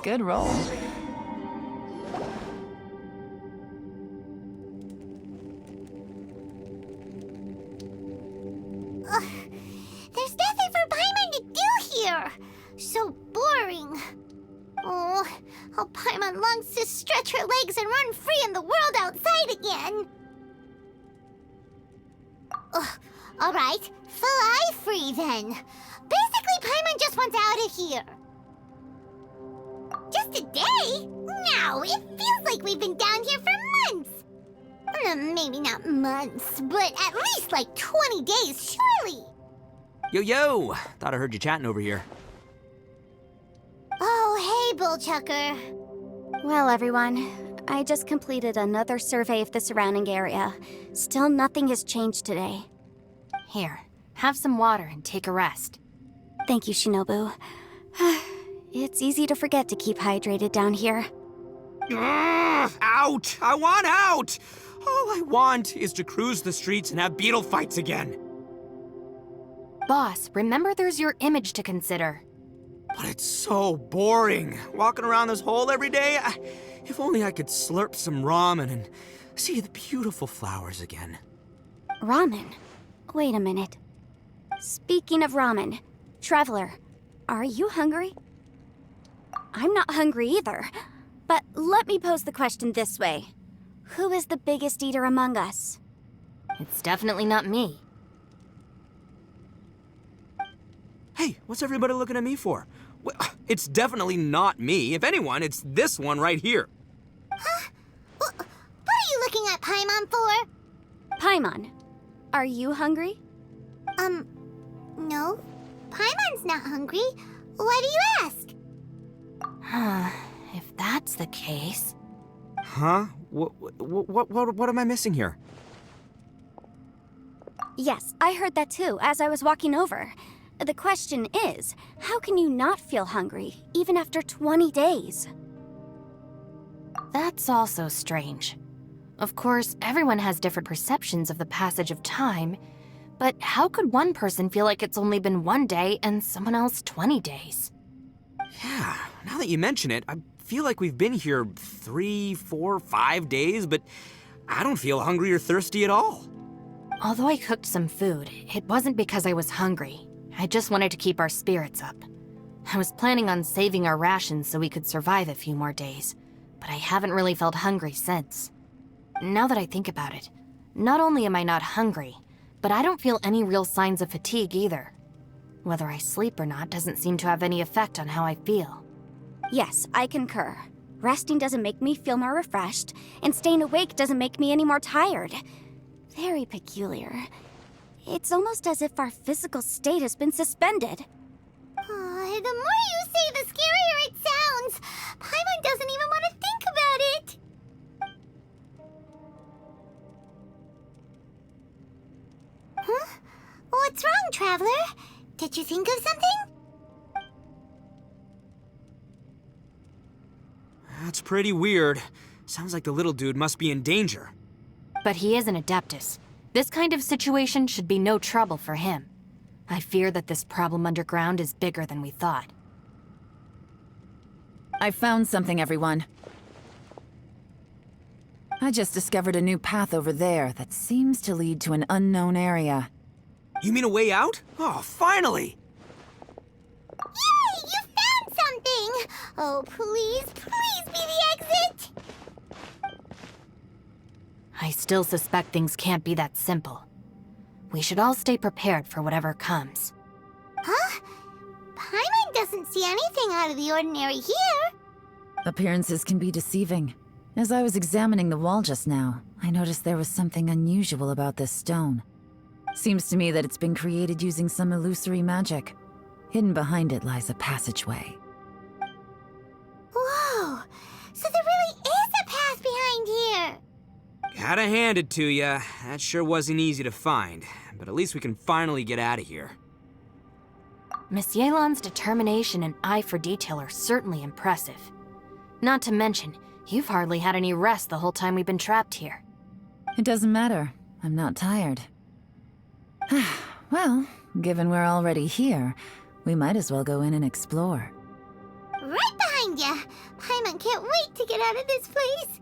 Good roll. There's nothing for Paimon to do here. So boring. Oh, how Paimon longs to stretch her legs and run free in the world outside again. All right, fly free then. Basically, Paimon just wants out of here. Just a day? No, it feels like we've been down here for months. Maybe not months, but at least like 20 days, surely. Yo! Thought I heard you chatting over here. Oh, hey, Bullchucker. Well, everyone, I just completed another survey of the surrounding area. Still nothing has changed today. Here, have some water and take a rest. Thank you, Shinobu. It's easy to forget to keep hydrated down here. Out! I want out! All I want is to cruise the streets and have beetle fights again. Boss, remember there's your image to consider. But it's so boring, walking around this hole every day. If only I could slurp some ramen and see the beautiful flowers again. Ramen? Wait a minute. Speaking of ramen, Traveler, are you hungry? I'm not hungry either. But let me pose the question this way. Who is the biggest eater among us? It's definitely not me. Hey, what's everybody looking at me for? Well, it's definitely not me. If anyone, it's this one right here. Huh? What are you looking at Paimon for? Paimon, are you hungry? No. Paimon's not hungry. Why do you ask? If that's the case... Huh? What am I missing here? Yes, I heard that too, as I was walking over. The question is, how can you not feel hungry, even after 20 days? That's also strange. Of course, everyone has different perceptions of the passage of time, but how could one person feel like it's only been 1 day and someone else 20 days? Yeah, now that you mention it, I feel like we've been here 3, 4, 5 days, but I don't feel hungry or thirsty at all. Although I cooked some food, it wasn't because I was hungry. I just wanted to keep our spirits up. I was planning on saving our rations so we could survive a few more days, but I haven't really felt hungry since. Now that I think about it, not only am I not hungry, but I don't feel any real signs of fatigue either. Whether I sleep or not doesn't seem to have any effect on how I feel. Yes, I concur. Resting doesn't make me feel more refreshed, and staying awake doesn't make me any more tired. Very peculiar. It's almost as if our physical state has been suspended. The more you say, the scarier it sounds. Paimon doesn't even want to think about it. Huh? What's wrong, Traveler? Did you think of something? That's pretty weird. Sounds like the little dude must be in danger. But he is an Adeptus. This kind of situation should be no trouble for him. I fear that this problem underground is bigger than we thought. I found something, everyone. I just discovered a new path over there that seems to lead to an unknown area. You mean a way out? Oh, finally! Yay! You found something! Oh, please be the exit! I still suspect things can't be that simple. We should all stay prepared for whatever comes. Huh? Paimon doesn't see anything out of the ordinary here. Appearances can be deceiving. As I was examining the wall just now, I noticed there was something unusual about this stone. Seems to me that it's been created using some illusory magic. Hidden behind it lies a passageway. Whoa! So there really is a path behind here! Gotta hand it to ya. That sure wasn't easy to find, but at least we can finally get out of here. Miss Yelan's determination and eye for detail are certainly impressive. Not to mention, you've hardly had any rest the whole time we've been trapped here. It doesn't matter. I'm not tired. Well, given we're already here, we might as well go in and explore. Right behind ya! Paimon can't wait to get out of this place!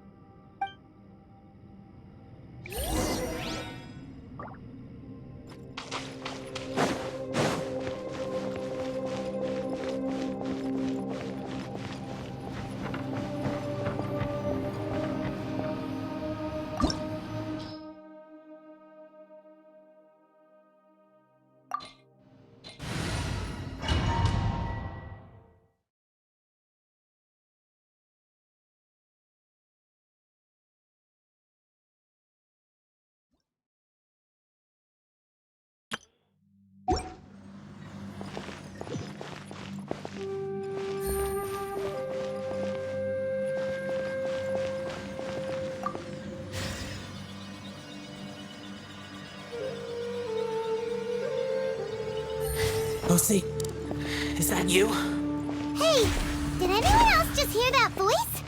Lucy, is that you? Hey! Did anyone else just hear that voice?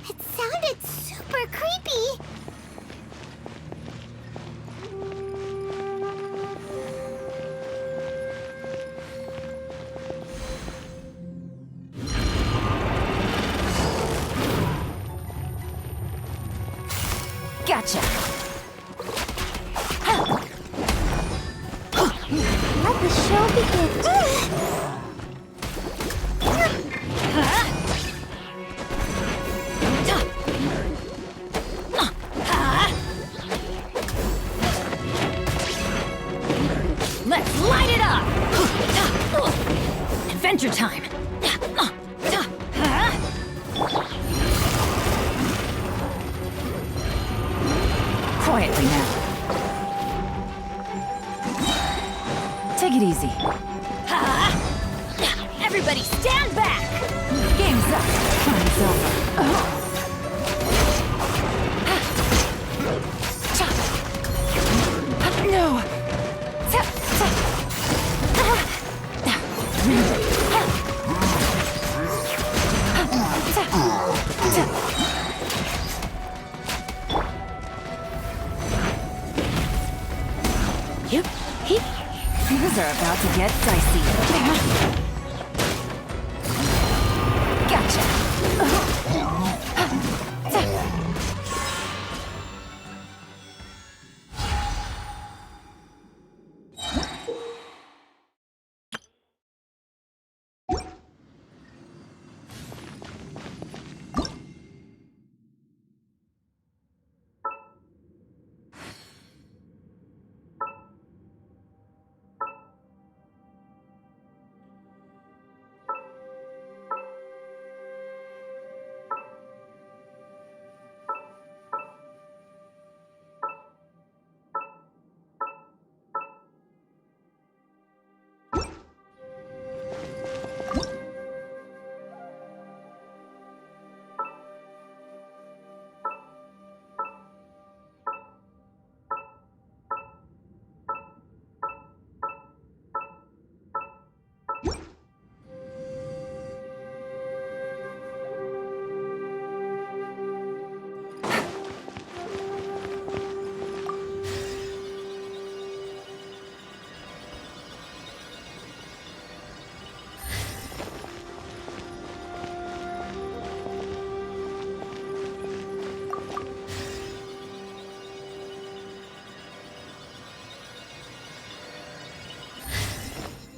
It sounded super creepy! Gotcha! Let the show begin! Let's light it up! Adventure time! Quietly now. Take it easy. Everybody stand back! Game's up. Time's over. No! Things are about to get dicey. Gotcha.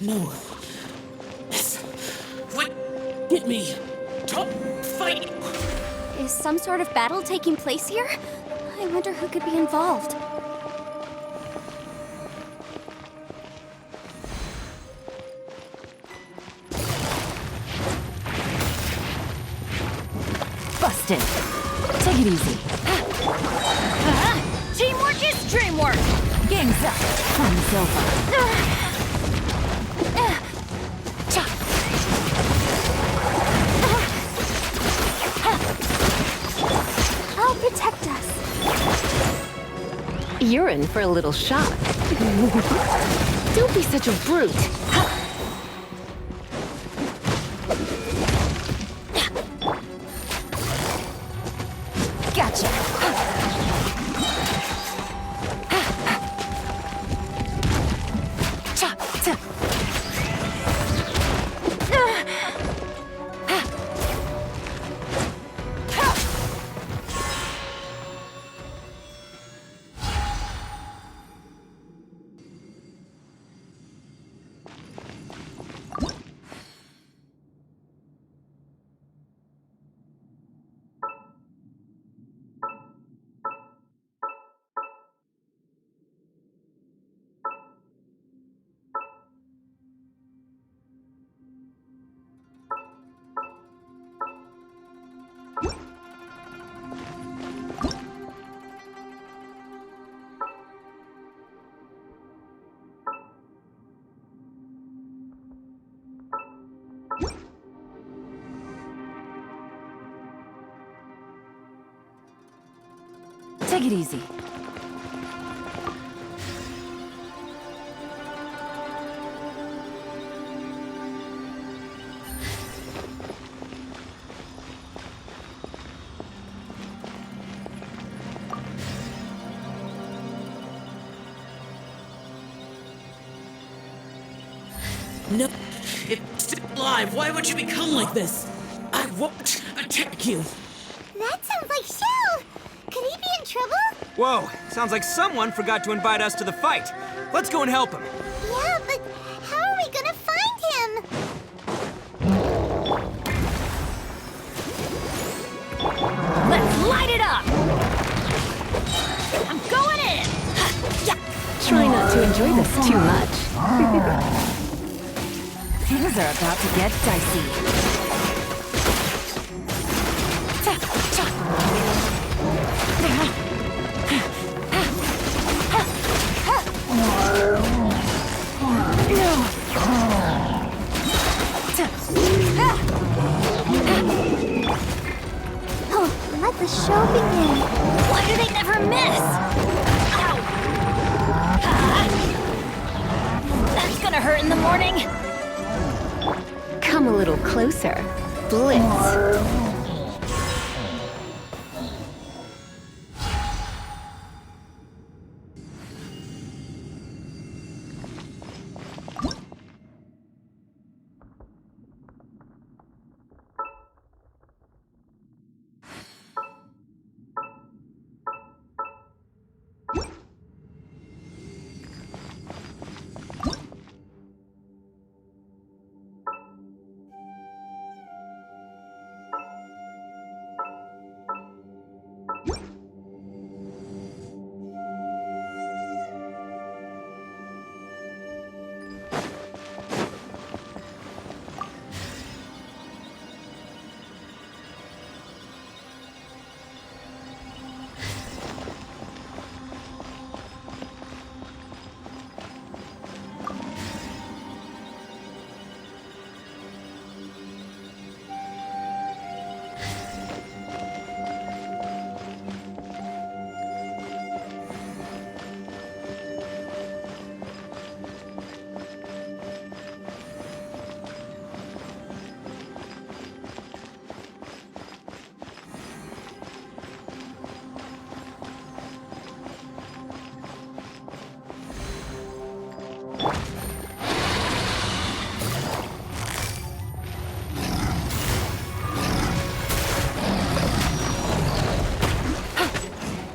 No. This would get me. Don't fight. Is some sort of battle taking place here? I wonder who could be involved. Busted. Take it easy. Teamwork is dreamwork. Game's up. Time's over. I'll protect us. You're in for a little shock. Don't be such a brute. Gotcha. Take it easy. No, it's still alive. Why would you become like this? I won't attack you. That sounds like Shell! Could he be in trouble? Whoa, sounds like someone forgot to invite us to the fight. Let's go and help him. Yeah, but how are we gonna find him? Let's light it up! I'm going in! Try not to enjoy this too much. Things are about to get dicey. Oh, let the show begin. Why do they never miss? Ow! That's gonna hurt in the morning. Come a little closer. Blitz.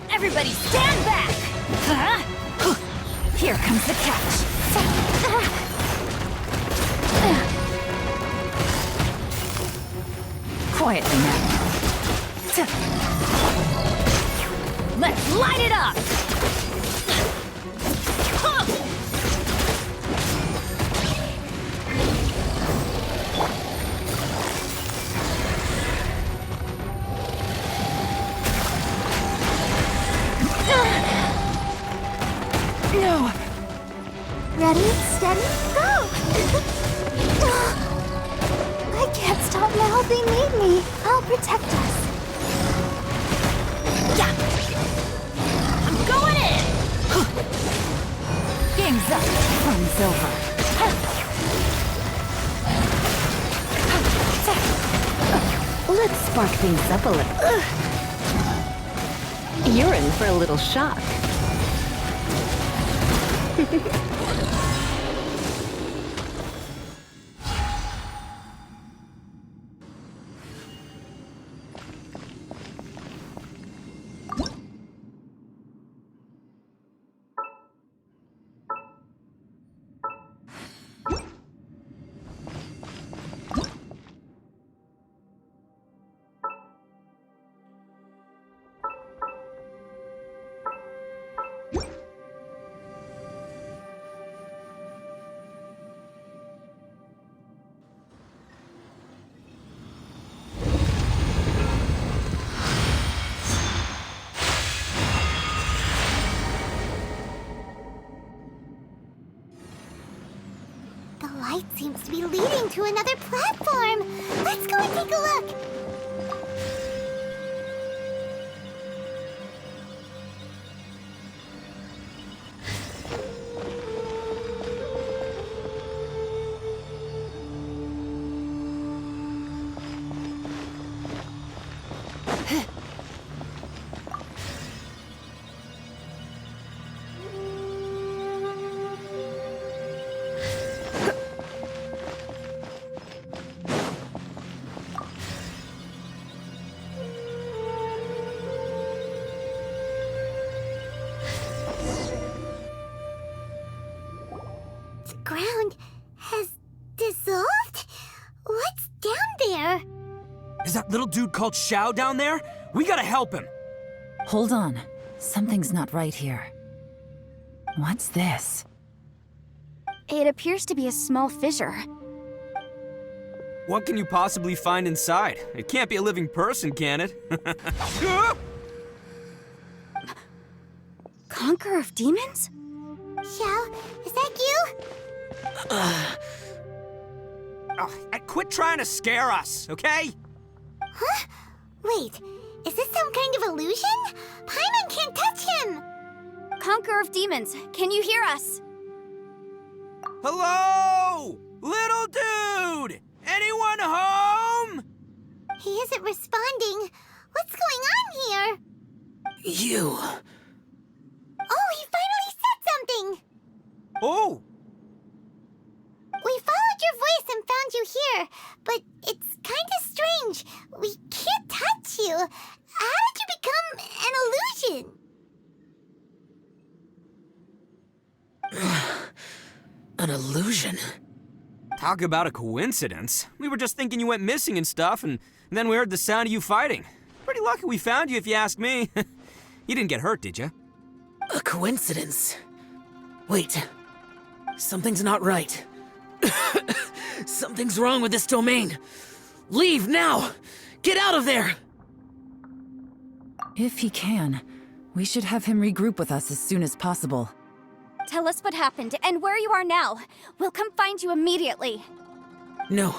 Everybody stand back! Huh? Here comes the catch. Quietly now. Let's light it up! No! Ready, steady, go! I can't stop now. They need me. I'll protect us. Yeah! I'm going in! Game's up. Fun's over. Let's spark things up a little. You're in for a little shock. The light seems to be leading to another platform. Let's go and take a look. that little dude called Xiao down there? We gotta help him. Hold on. Something's not right here. What's this? It appears to be a small fissure. What can you possibly find inside? It can't be a living person, can it? Conqueror of demons? Xiao, is that you? Quit trying to scare us, okay? Huh? Wait, is this some kind of illusion? Paimon can't touch him! Conqueror of demons, can you hear us? Hello? Little dude! Anyone home? He isn't responding. What's going on here? You. Oh, he finally said something! Oh! We followed your voice and found you here, but it's kind of strange. We can't touch you. How did you become an illusion? An illusion? Talk about a coincidence. We were just thinking you went missing and stuff, and then we heard the sound of you fighting. Pretty lucky we found you, if you ask me. You didn't get hurt, did you? A coincidence? Wait. Something's not right. Something's wrong with this domain. Leave now! Get out of there! If he can, we should have him regroup with us as soon as possible. Tell us what happened and where you are now. We'll come find you immediately. No.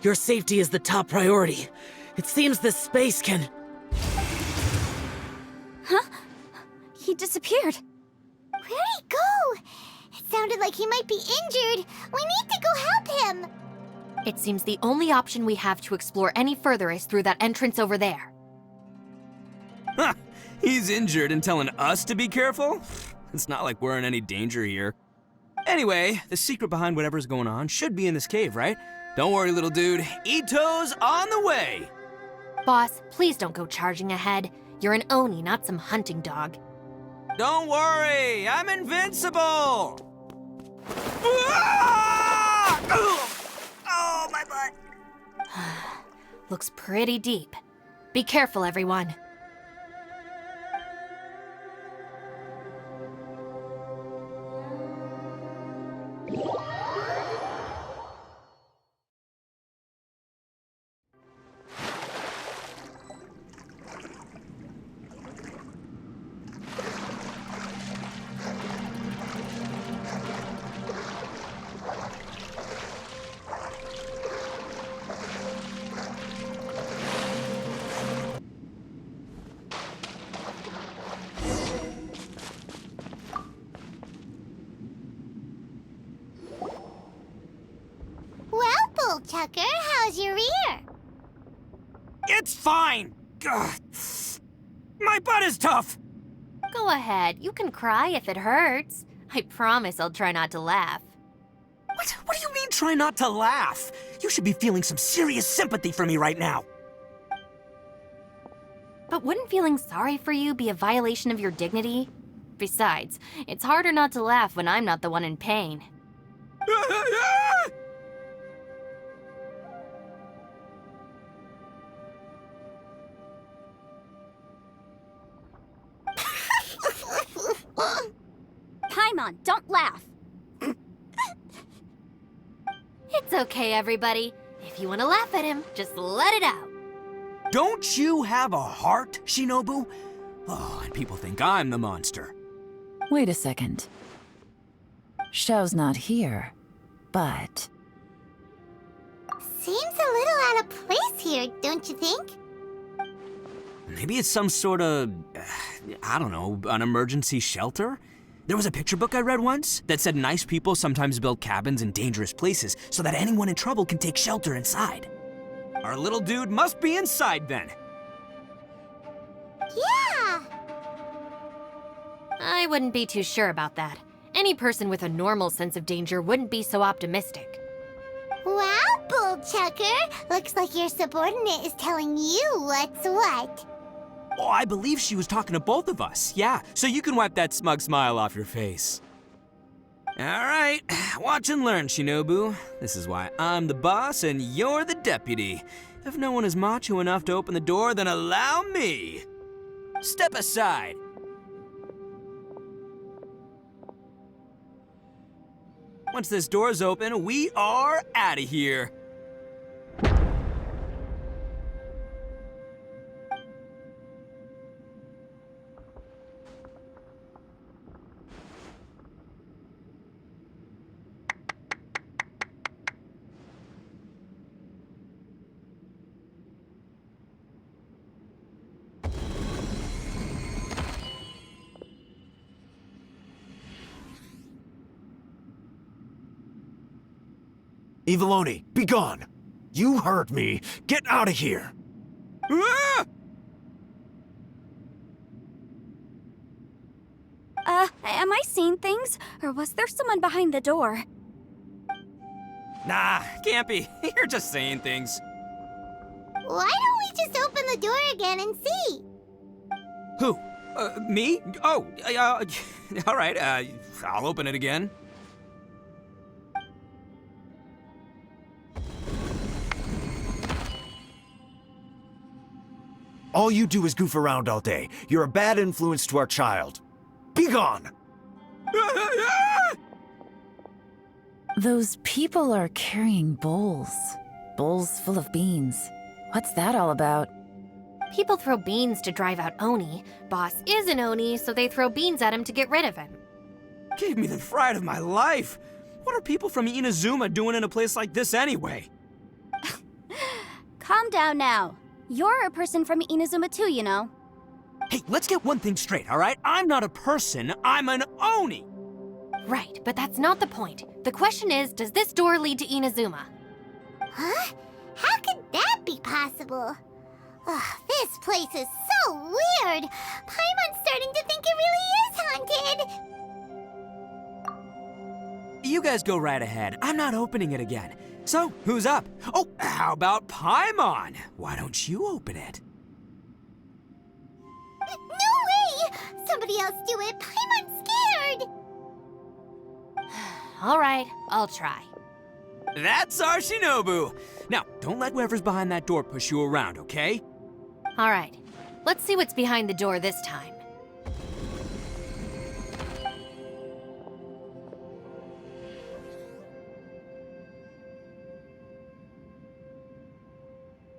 Your safety is the top priority. It seems this space can... Huh? He disappeared. Where'd he go? It sounded like he might be injured. We need to go help him. It seems the only option we have to explore any further is through that entrance over there. Huh, he's injured and telling us to be careful? It's not like we're in any danger here. Anyway, the secret behind whatever's going on should be in this cave, right? Don't worry, little dude. Ito's on the way! Boss, please don't go charging ahead. You're an Oni, not some hunting dog. Don't worry, I'm invincible! Ah! Oh, my butt! Looks pretty deep. Be careful, everyone. Well, Bullchucker, how's your ear? It's fine! Ugh. My butt is tough! Go ahead, you can cry if it hurts. I promise I'll try not to laugh. What do you mean, try not to laugh? You should be feeling some serious sympathy for me right now. But wouldn't feeling sorry for you be a violation of your dignity? Besides, it's harder not to laugh when I'm not the one in pain. Paimon, don't laugh. It's okay, everybody. If you want to laugh at him, just let it out. Don't you have a heart, Shinobu? Oh, and people think I'm the monster. Wait a second. Xiao's not here, but... Seems a little out of place here, don't you think? Maybe it's some sort of, I don't know, an emergency shelter? There was a picture book I read once that said nice people sometimes build cabins in dangerous places so that anyone in trouble can take shelter inside. Our little dude must be inside then. Yeah! I wouldn't be too sure about that. Any person with a normal sense of danger wouldn't be so optimistic. Wow, Bullchucker! Looks like your subordinate is telling you what's what. Oh, I believe she was talking to both of us. Yeah, so you can wipe that smug smile off your face. All right, watch and learn, Shinobu. This is why I'm the boss and you're the deputy. If no one is macho enough to open the door, then allow me. Step aside. Once this door's open, we are out of here. Eviloni, be gone! You heard me! Get out of here! Ah! Am I seeing things? Or was there someone behind the door? Nah, can't be. You're just saying things. Why don't we just open the door again and see? Who? Me? Oh, all right, I'll open it again. All you do is goof around all day. You're a bad influence to our child. Be gone! Those people are carrying bowls. Bowls full of beans. What's that all about? People throw beans to drive out Oni. Boss is an Oni, so they throw beans at him to get rid of him. Gave me the fright of my life. What are people from Inazuma doing in a place like this anyway? Calm down now. You're a person from Inazuma too, you know. Hey, let's get one thing straight, all right? I'm not a person, I'm an Oni! Right, but that's not the point. The question is, does this door lead to Inazuma? Huh? How could that be possible? Ugh, this place is so weird. Paimon's starting to think it really is haunted. You guys go right ahead. I'm not opening it again. So, who's up? Oh, how about Paimon? Why don't you open it? No way! Somebody else do it. Paimon's scared. All right, I'll try. That's our Shinobu! Now, don't let whoever's behind that door push you around, okay? All right, let's see what's behind the door this time.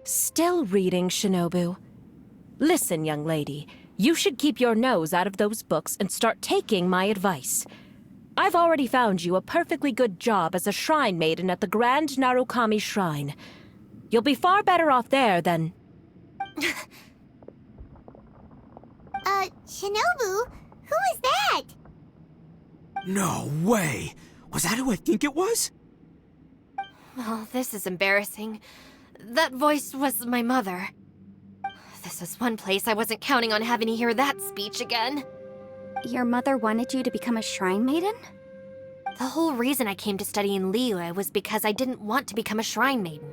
Still reading, Shinobu. Listen, young lady, you should keep your nose out of those books and start taking my advice. I've already found you a perfectly good job as a shrine maiden at the Grand Narukami Shrine. You'll be far better off there than... Shinobu? Who is that? No way! Was that who I think it was? Oh, this is embarrassing. That voice was my mother. This is one place I wasn't counting on having to hear that speech again. Your mother wanted you to become a shrine maiden? The whole reason I came to study in Liyue was because I didn't want to become a shrine maiden.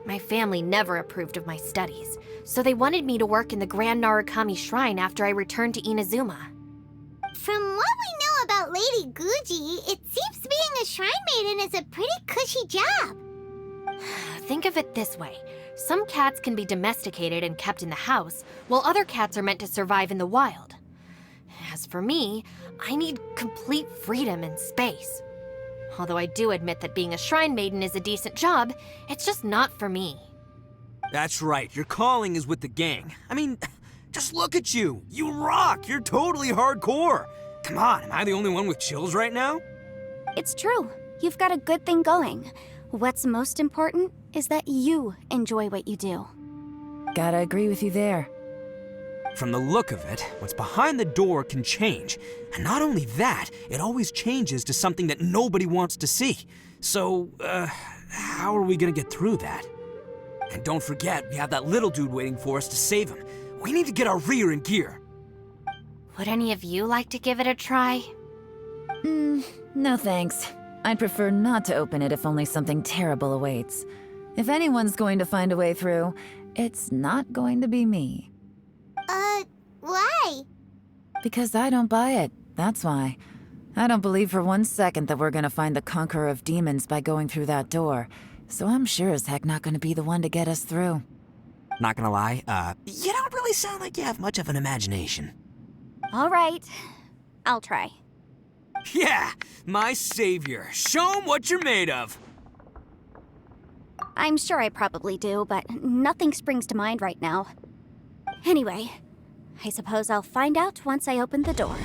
My family never approved of my studies, so they wanted me to work in the Grand Narukami Shrine after I returned to Inazuma. From what we know about Lady Guji, it seems being a shrine maiden is a pretty cushy job. Think of it this way. Some cats can be domesticated and kept in the house, while other cats are meant to survive in the wild. As for me, I need complete freedom and space. Although I do admit that being a shrine maiden is a decent job, it's just not for me. That's right, your calling is with the gang. I mean, just look at you. You rock, you're totally hardcore. Come on, am I the only one with chills right now? It's true. You've got a good thing going. What's most important is that you enjoy what you do. Gotta agree with you there. From the look of it, what's behind the door can change. And not only that, it always changes to something that nobody wants to see. So, how are we gonna get through that? And don't forget, we have that little dude waiting for us to save him. We need to get our rear in gear. Would any of you like to give it a try? No thanks. I'd prefer not to open it if only something terrible awaits. If anyone's going to find a way through, it's not going to be me. Why? Because I don't buy it, that's why. I don't believe for 1 second that we're gonna find the conqueror of demons by going through that door. so I'm sure as heck not gonna be the one to get us through. Not gonna lie, you don't really sound like you have much of an imagination. All right, I'll try. Yeah, my savior. Show 'em what you're made of. I'm sure I probably do, but nothing springs to mind right now. Anyway, I suppose I'll find out once I open the door.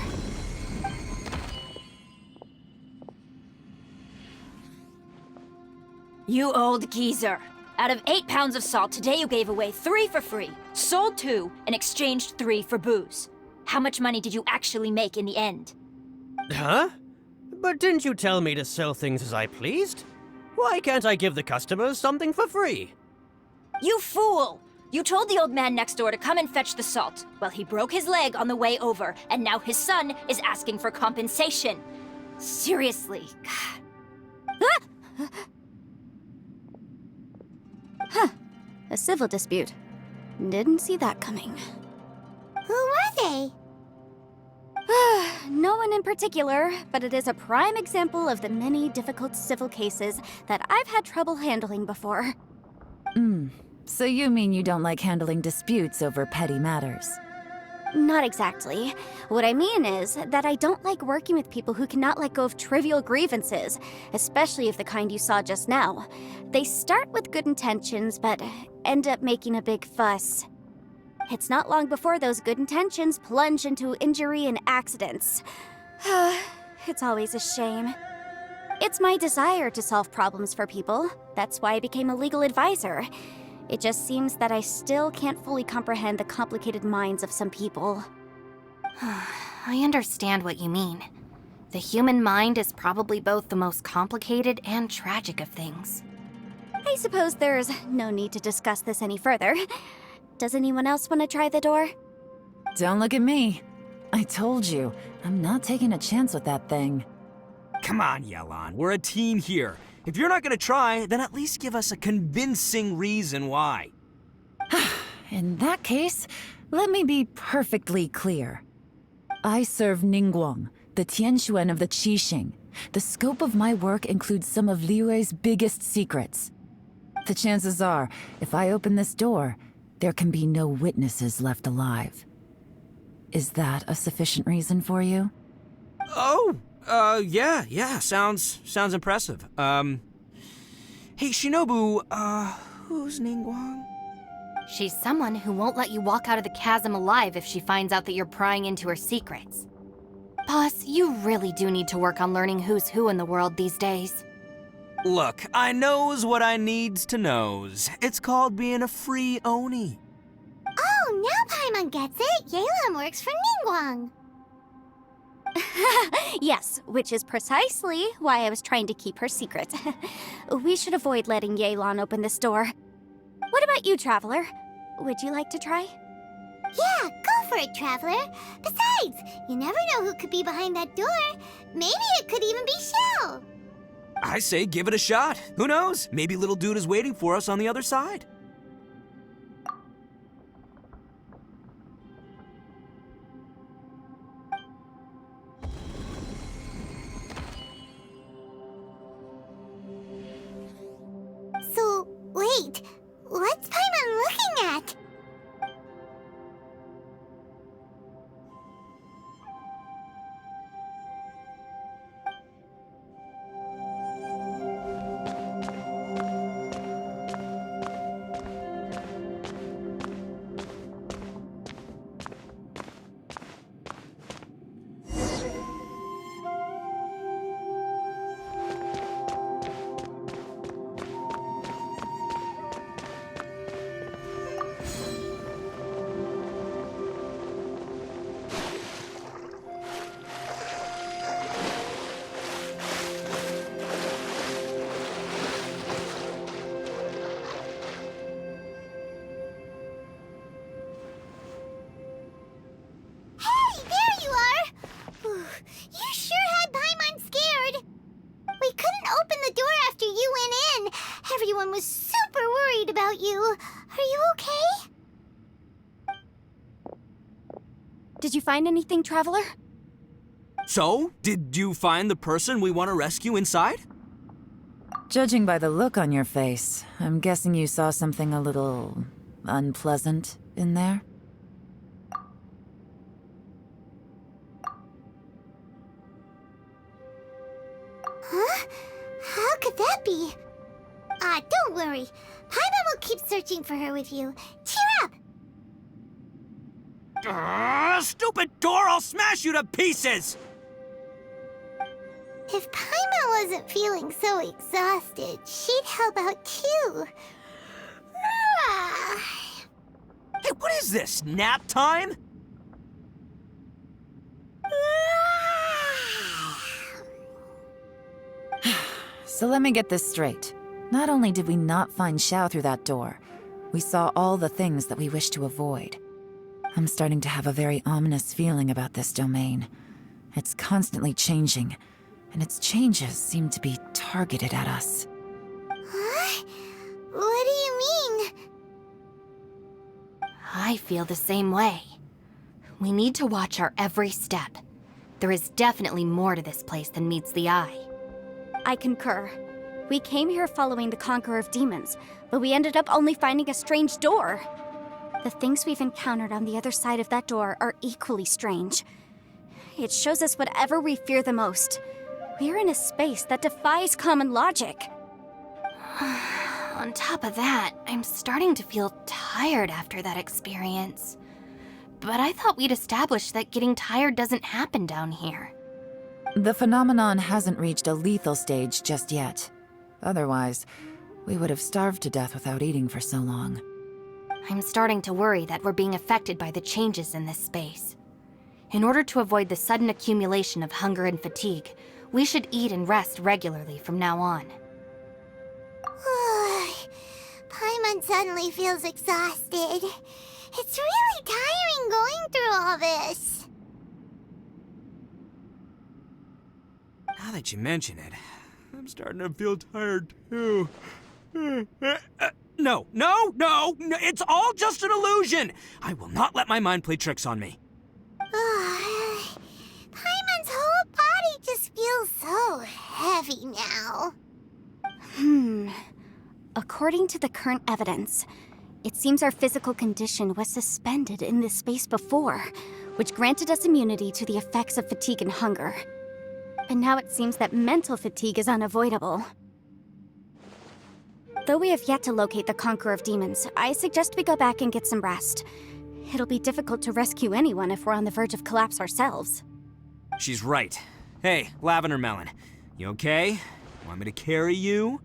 You old geezer. Out of 8 pounds of salt, today you gave away 3 for free, sold 2, and exchanged 3 for booze. How much money did you actually make in the end? Huh? But didn't you tell me to sell things as I pleased? Why can't I give the customers something for free? You fool! You told the old man next door to come and fetch the salt. Well, he broke his leg on the way over, and now his son is asking for compensation. Seriously. A civil dispute. Didn't see that coming. Who were they? No one in particular, but it is a prime example of the many difficult civil cases that I've had trouble handling before. So you mean you don't like handling disputes over petty matters? Not exactly. What I mean is that I don't like working with people who cannot let go of trivial grievances, especially of the kind you saw just now. They start with good intentions, but end up making a big fuss. It's not long before those good intentions plunge into injury and accidents. It's always a shame. It's my desire to solve problems for people. That's why I became a legal advisor. It just seems that I still can't fully comprehend the complicated minds of some people. I understand what you mean. The human mind is probably both the most complicated and tragic of things. I suppose there's no need to discuss this any further. Does anyone else want to try the door? Don't look at me. I told you, I'm not taking a chance with that thing. Come on, Yelan. We're a team here. If you're not gonna try, then at least give us a convincing reason why. In that case, let me be perfectly clear. I serve Ningguang, the Tianxuan of the Qixing. The scope of my work includes some of Liyue's biggest secrets. The chances are, if I open this door, there can be no witnesses left alive. Is that a sufficient reason for you? Oh, yeah, sounds impressive. Hey, Shinobu, who's Ningguang? She's someone who won't let you walk out of the chasm alive if she finds out that you're prying into her secrets. Boss, you really do need to work on learning who's who in the world these days. Look, I knows what I needs to knows. It's called being a free Oni. Oh, now Paimon gets it. Yelan works for Ningguang. Yes, which is precisely why I was trying to keep her secret. We should avoid letting Yelan open this door. What about you, Traveler? Would you like to try? Yeah, go for it, Traveler. Besides, you never know who could be behind that door. Maybe it could even be Shell. I say give it a shot. Who knows? Maybe little dude is waiting for us on the other side. So, wait. What's Paimon looking at? Hey, there you are! You sure had Paimon scared. We couldn't open the door after you went in. Everyone was super worried about you. Are you okay? Did you find anything, Traveler? So, did you find the person we want to rescue inside? Judging by the look on your face, I'm guessing you saw something a little unpleasant in there? Huh? How could that be? Don't worry. Paimon will keep searching for her with you. Cheer up! Stupid door! I'll smash you to pieces! If Paimon wasn't feeling so exhausted, she'd help out too. Hey, what is this? Nap time? So let me get this straight. Not only did we not find Xiao through that door, we saw all the things that we wish to avoid. I'm starting to have a very ominous feeling about this domain. It's constantly changing, and its changes seem to be targeted at us. Huh? What do you mean? I feel the same way. We need to watch our every step. There is definitely more to this place than meets the eye. I concur. We came here following the Conqueror of Demons, but we ended up only finding a strange door. The things we've encountered on the other side of that door are equally strange. It shows us whatever we fear the most. We're in a space that defies common logic. On top of that, I'm starting to feel tired after that experience. But I thought we'd established that getting tired doesn't happen down here. The phenomenon hasn't reached a lethal stage just yet. Otherwise, we would have starved to death without eating for so long. I'm starting to worry that we're being affected by the changes in this space. In order to avoid the sudden accumulation of hunger and fatigue, we should eat and rest regularly from now on. Paimon suddenly feels exhausted. It's really tiring going through all this. Now that you mention it, I'm starting to feel tired too. No, it's all just an illusion! I will not let my mind play tricks on me. Paimon's whole body just feels so heavy now. According to the current evidence, it seems our physical condition was suspended in this space before, which granted us immunity to the effects of fatigue and hunger. But now it seems that mental fatigue is unavoidable. Though we have yet to locate the Conqueror of Demons, I suggest we go back and get some rest. It'll be difficult to rescue anyone if we're on the verge of collapse ourselves. She's right. Hey, Lavender Melon, you okay? Want me to carry you?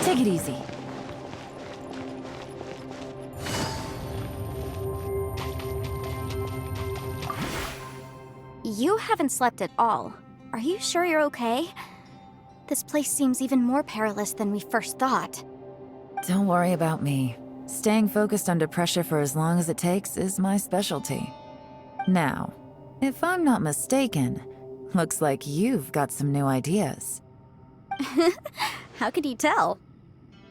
Take it easy. You haven't slept at all. Are you sure you're okay? This place seems even more perilous than we first thought. Don't worry about me. Staying focused under pressure for as long as it takes is my specialty. Now, if I'm not mistaken, looks like you've got some new ideas. How could you tell?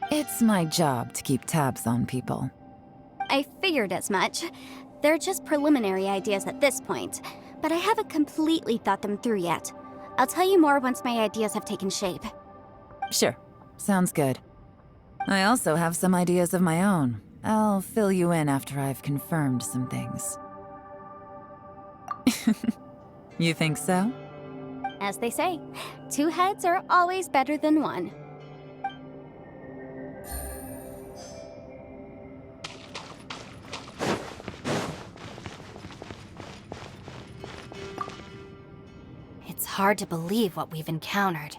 It's my job to keep tabs on people. I figured as much. They're just preliminary ideas at this point, but I haven't completely thought them through yet. I'll tell you more once my ideas have taken shape. Sure, sounds good. I also have some ideas of my own. I'll fill you in after I've confirmed some things. You think so? As they say, two heads are always better than one. It's hard to believe what we've encountered.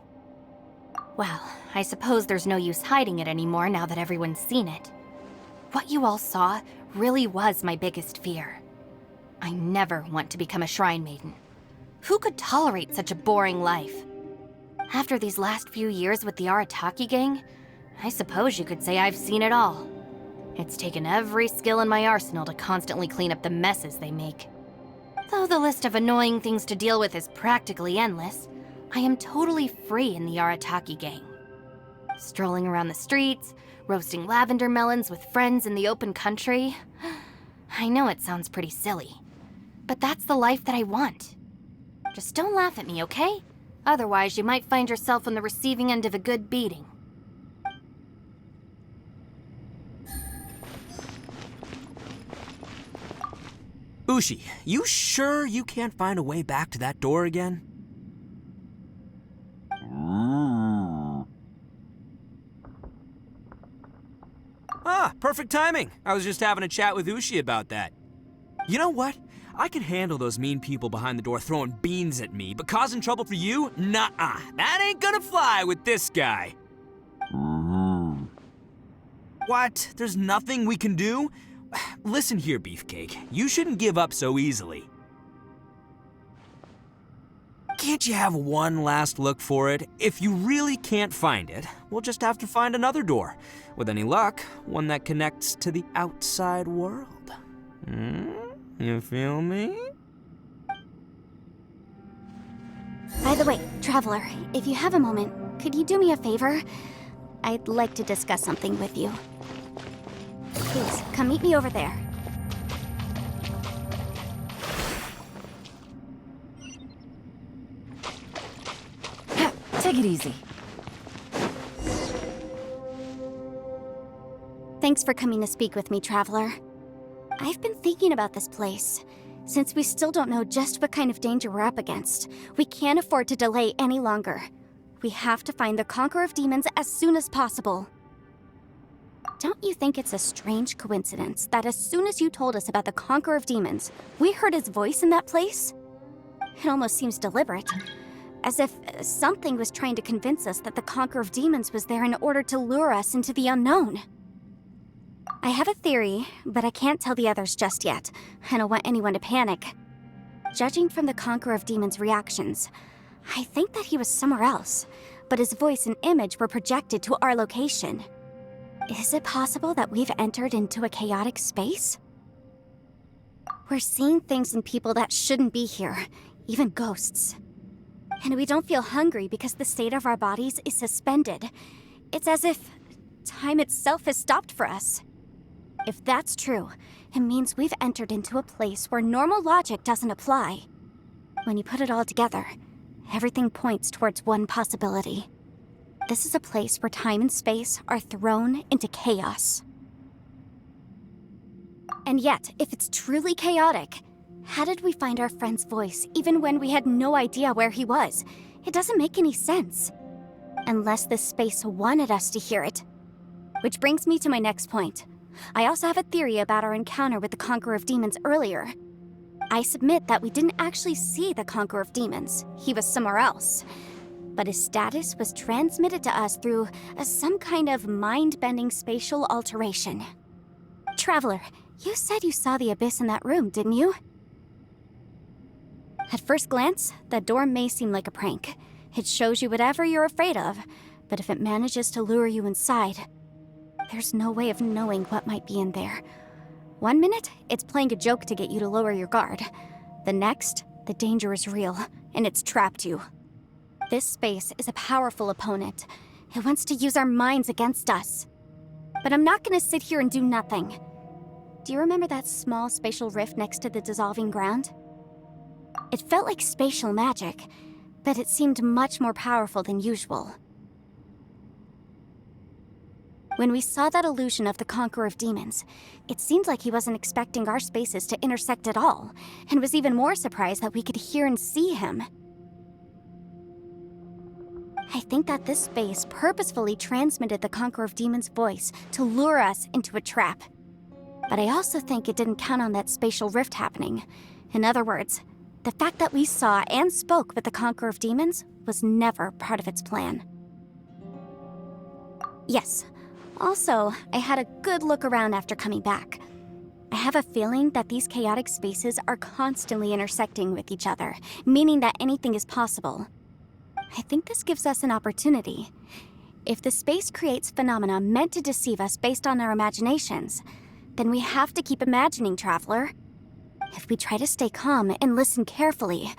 Well, I suppose there's no use hiding it anymore now that everyone's seen it. What you all saw really was my biggest fear. I never want to become a Shrine Maiden. Who could tolerate such a boring life? After these last few years with the Arataki gang, I suppose you could say I've seen it all. It's taken every skill in my arsenal to constantly clean up the messes they make. Though the list of annoying things to deal with is practically endless, I am totally free in the Arataki gang. Strolling around the streets, roasting lavender melons with friends in the open country. I know it sounds pretty silly, but that's the life that I want. Just don't laugh at me, okay? Otherwise, you might find yourself on the receiving end of a good beating. Ushi, you sure you can't find a way back to that door again? Ah, perfect timing. I was just having a chat with Ushi about that. You know what? I can handle those mean people behind the door throwing beans at me, but causing trouble for you? Nuh-uh. That ain't gonna fly with this guy. What? There's nothing we can do? Listen here, Beefcake. You shouldn't give up so easily. Can't you have one last look for it? If you really can't find it, we'll just have to find another door. With any luck, one that connects to the outside world. You feel me? By the way, Traveler, if you have a moment, could you do me a favor? I'd like to discuss something with you. Please, come meet me over there. Take it easy. Thanks for coming to speak with me, Traveler. I've been thinking about this place. Since we still don't know just what kind of danger we're up against, we can't afford to delay any longer. We have to find the Conqueror of Demons as soon as possible. Don't you think it's a strange coincidence that as soon as you told us about the Conqueror of Demons, we heard his voice in that place? It almost seems deliberate. As if something was trying to convince us that the Conqueror of Demons was there in order to lure us into the unknown. I have a theory, but I can't tell the others just yet. I don't want anyone to panic. Judging from the Conqueror of Demons' reactions, I think that he was somewhere else, but his voice and image were projected to our location. Is it possible that we've entered into a chaotic space? We're seeing things in people that shouldn't be here, even ghosts. And we don't feel hungry because the state of our bodies is suspended. It's as if time itself has stopped for us. If that's true, it means we've entered into a place where normal logic doesn't apply. When you put it all together, everything points towards one possibility. This is a place where time and space are thrown into chaos. And yet, if it's truly chaotic, how did we find our friend's voice even when we had no idea where he was? It doesn't make any sense. Unless this space wanted us to hear it. Which brings me to my next point. I also have a theory about our encounter with the Conqueror of Demons earlier. I submit that we didn't actually see the Conqueror of Demons. He was somewhere else. But his status was transmitted to us through some kind of mind-bending spatial alteration. Traveler, you said you saw the abyss in that room, didn't you? At first glance, the door may seem like a prank. It shows you whatever you're afraid of, but if it manages to lure you inside, there's no way of knowing what might be in there. One minute, it's playing a joke to get you to lower your guard. The next, the danger is real, and it's trapped you. This space is a powerful opponent. It wants to use our minds against us. But I'm not gonna sit here and do nothing. Do you remember that small spatial rift next to the dissolving ground? It felt like spatial magic, but it seemed much more powerful than usual. When we saw that illusion of the Conqueror of Demons, it seemed like he wasn't expecting our spaces to intersect at all, and was even more surprised that we could hear and see him. I think that this space purposefully transmitted the Conqueror of Demons' voice to lure us into a trap. But I also think it didn't count on that spatial rift happening. In other words, the fact that we saw and spoke with the Conqueror of Demons was never part of its plan. Yes. Also, I had a good look around after coming back. I have a feeling that these chaotic spaces are constantly intersecting with each other, meaning that anything is possible. I think this gives us an opportunity. If the space creates phenomena meant to deceive us based on our imaginations, then we have to keep imagining, Traveler. If we try to stay calm and listen carefully,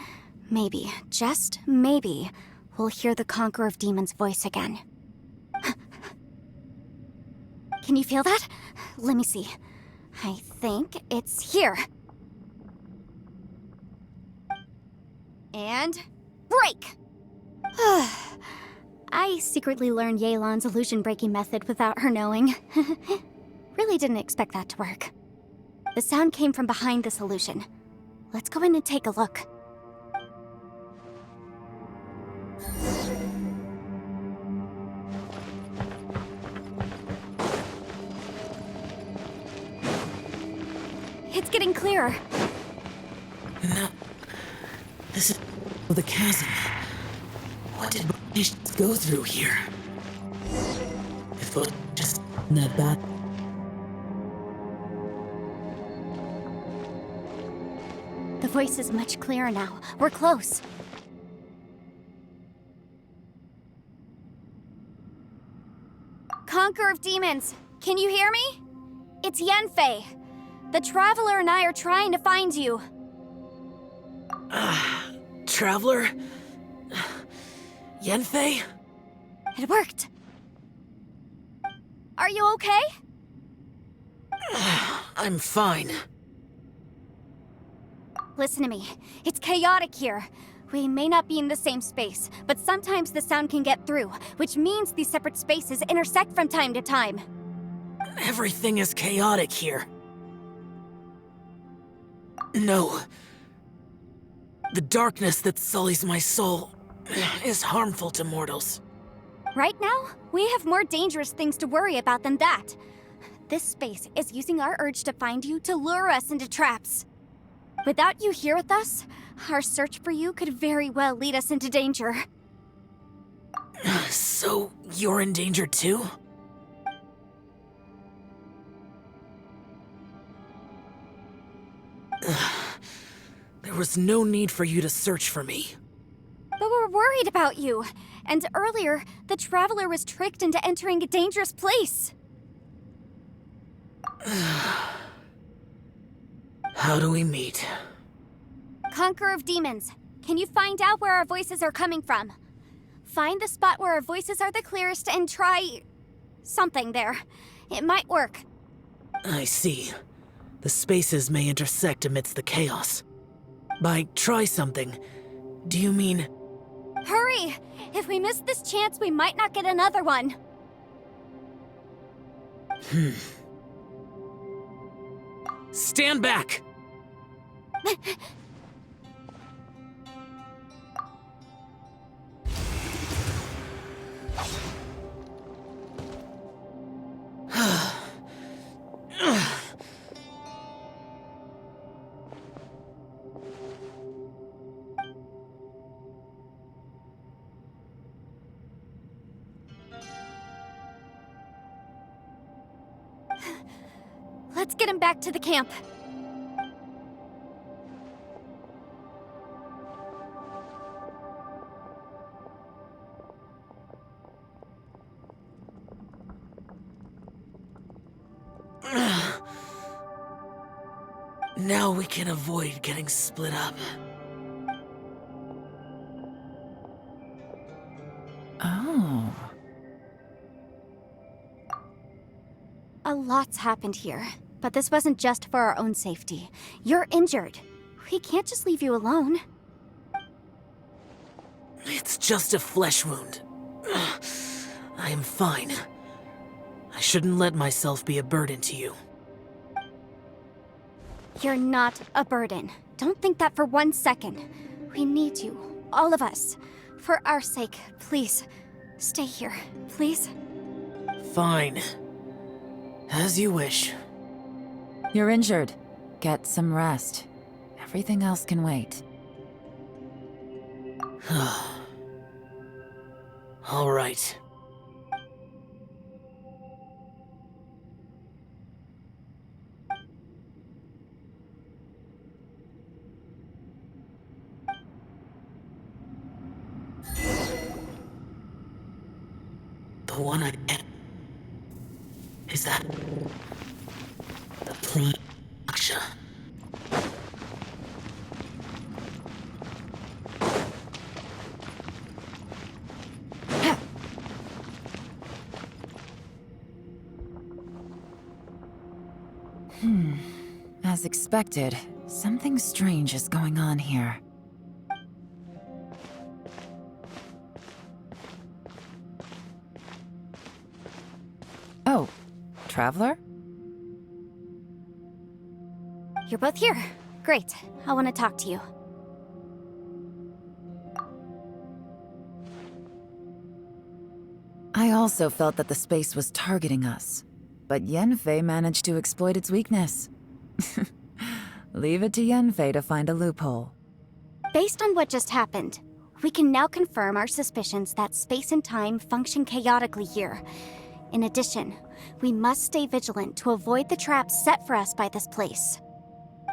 maybe, just maybe, we'll hear the Conqueror of Demons' voice again. Can you feel that? Let me see. I think it's here. And break! I secretly learned Yelan's illusion-breaking method without her knowing. Really didn't expect that to work. The sound came from behind this illusion. Let's go in and take a look. It's getting clearer. No. This is the chasm. What did British go through here? If it was just that bad. The voice is much clearer now. We're close. Conqueror of Demons, can you hear me? It's Yanfei. The Traveler and I are trying to find you. Traveler? Yanfei? It worked. Are you okay? I'm fine. Listen to me. It's chaotic here. We may not be in the same space, but sometimes the sound can get through, which means these separate spaces intersect from time to time. Everything is chaotic here. No. The darkness that sullies my soul is harmful to mortals. Right now, we have more dangerous things to worry about than that. This space is using our urge to find you to lure us into traps. Without you here with us, our search for you could very well lead us into danger. So, you're in danger too? There was no need for you to search for me. But we're worried about you. And earlier, the Traveler was tricked into entering a dangerous place. How do we meet? Conqueror of Demons, can you find out where our voices are coming from? Find the spot where our voices are the clearest and try... something there. It might work. I see. The spaces may intersect amidst the chaos. By try something, do you mean... Hurry! If we miss this chance, we might not get another one. Stand back! Let's get him back to the camp. Now we can avoid getting split up. Oh. A lot's happened here, but this wasn't just for our own safety. You're injured. We can't just leave you alone. It's just a flesh wound. I am fine. I shouldn't let myself be a burden to you. You're not a burden. Don't think that for 1 second. We need you, all of us. For our sake, please, stay here, please. Fine. As you wish. You're injured. Get some rest. Everything else can wait. All right. The The one I am. Is that the Prime Aksha? As expected, something strange is going on here. Oh, Traveler? You're both here. Great. I want to talk to you. I also felt that the space was targeting us, but Yenfei managed to exploit its weakness. Leave it to Yenfei to find a loophole. Based on what just happened, we can now confirm our suspicions that space and time function chaotically here. In addition, we must stay vigilant to avoid the traps set for us by this place.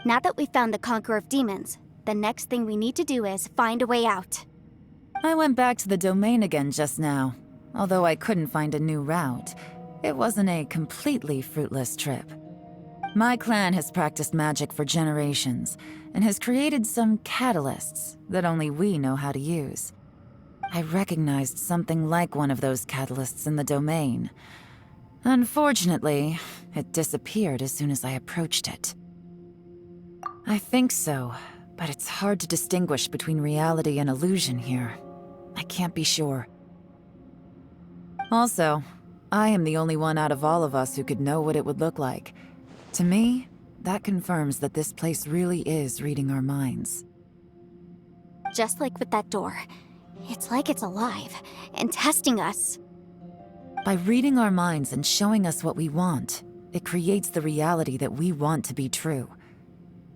Now that we've found the Conqueror of Demons, the next thing we need to do is find a way out. I went back to the domain again just now. Although I couldn't find a new route, it wasn't a completely fruitless trip. My clan has practiced magic for generations, and has created some catalysts that only we know how to use. I recognized something like one of those catalysts in the domain. Unfortunately, it disappeared as soon as I approached it. I think so, but it's hard to distinguish between reality and illusion here. I can't be sure. Also, I am the only one out of all of us who could know what it would look like. To me, that confirms that this place really is reading our minds. Just like with that door, it's like it's alive and testing us. By reading our minds and showing us what we want, it creates the reality that we want to be true.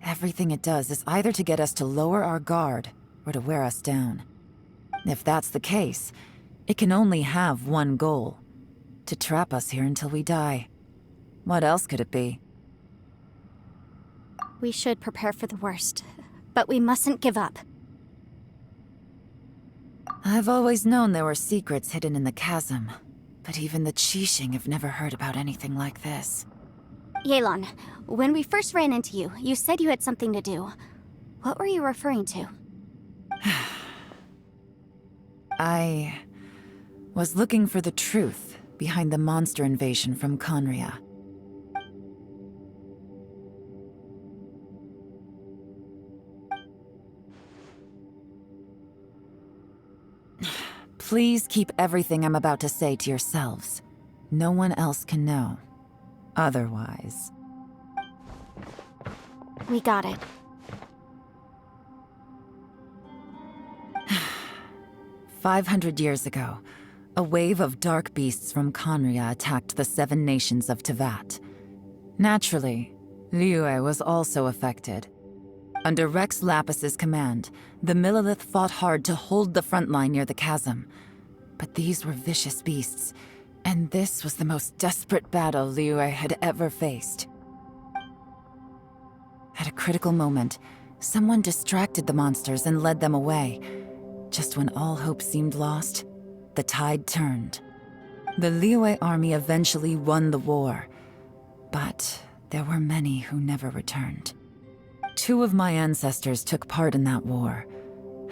Everything it does is either to get us to lower our guard or to wear us down. If that's the case, it can only have one goal: to trap us here until we die. What else could it be? We should prepare for the worst, but we mustn't give up. I've always known there were secrets hidden in the chasm, but even the Qixing have never heard about anything like this. Yelan, when we first ran into you, you said you had something to do. What were you referring to? I was looking for the truth behind the monster invasion from Conria. Please keep everything I'm about to say to yourselves. No one else can know. Otherwise... We got it. 500 years ago, a wave of dark beasts from Conria attacked the 7 nations of Tevat. Naturally, Liyue was also affected. Under Rex Lapis's command, the Millelith fought hard to hold the front line near the chasm. But these were vicious beasts, and this was the most desperate battle Liyue had ever faced. At a critical moment, someone distracted the monsters and led them away. Just when all hope seemed lost, the tide turned. The Liyue army eventually won the war, but there were many who never returned. 2 of my ancestors took part in that war,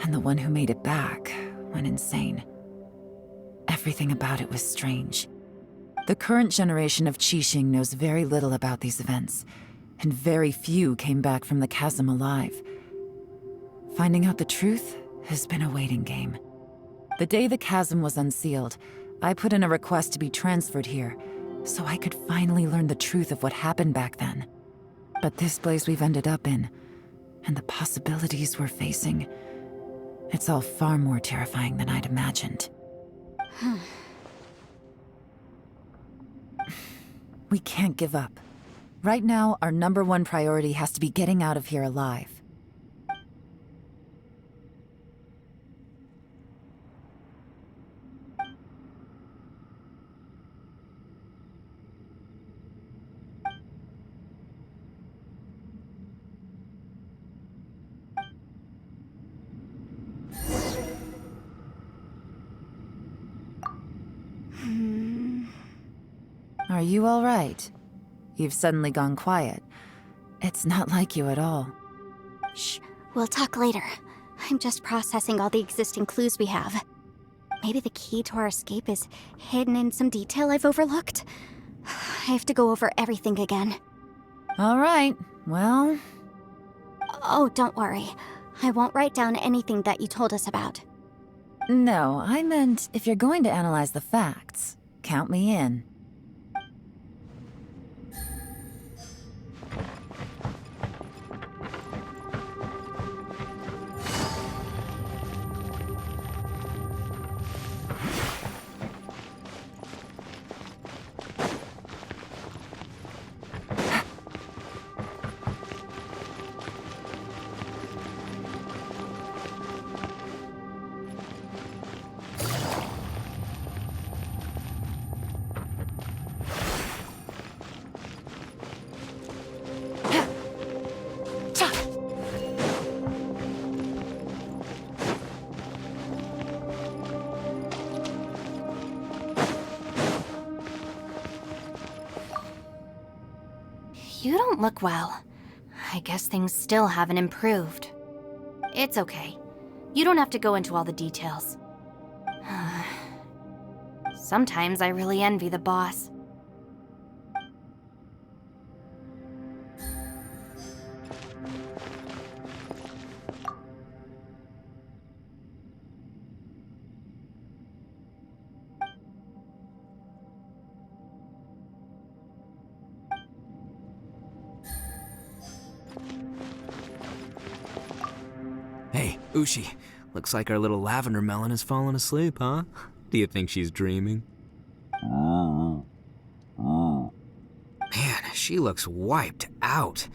and the one who made it back went insane. Everything about it was strange. The current generation of Qixing knows very little about these events, and very few came back from the chasm alive. Finding out the truth has been a waiting game. The day the chasm was unsealed, I put in a request to be transferred here, so I could finally learn the truth of what happened back then. But this place we've ended up in, and the possibilities we're facing, it's all far more terrifying than I'd imagined. We can't give up. Right now, our #1 priority has to be getting out of here alive. Are you all right? You've suddenly gone quiet. It's not like you at all. Shh, we'll talk later. I'm just processing all the existing clues we have. Maybe the key to our escape is hidden in some detail I've overlooked. I have to go over everything again. All right, well... Oh, don't worry. I won't write down anything that you told us about. No, I meant if you're going to analyze the facts, count me in. You don't look well. I guess things still haven't improved. It's okay. You don't have to go into all the details. Sometimes I really envy the boss. Hey, Ushi. Looks like our little lavender melon has fallen asleep, huh? Do you think she's dreaming? Man, she looks wiped out.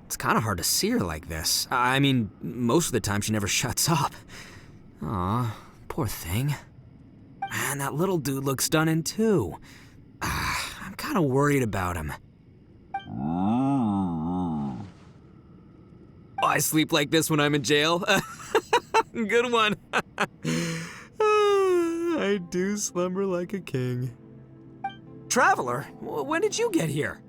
It's kind of hard to see her like this. I mean, most of the time she never shuts up. Aw, poor thing. Man, that little dude looks stunning too. I'm kind of worried about him. I sleep like this when I'm in jail. Good one. I do slumber like a king. Traveler, when did you get here?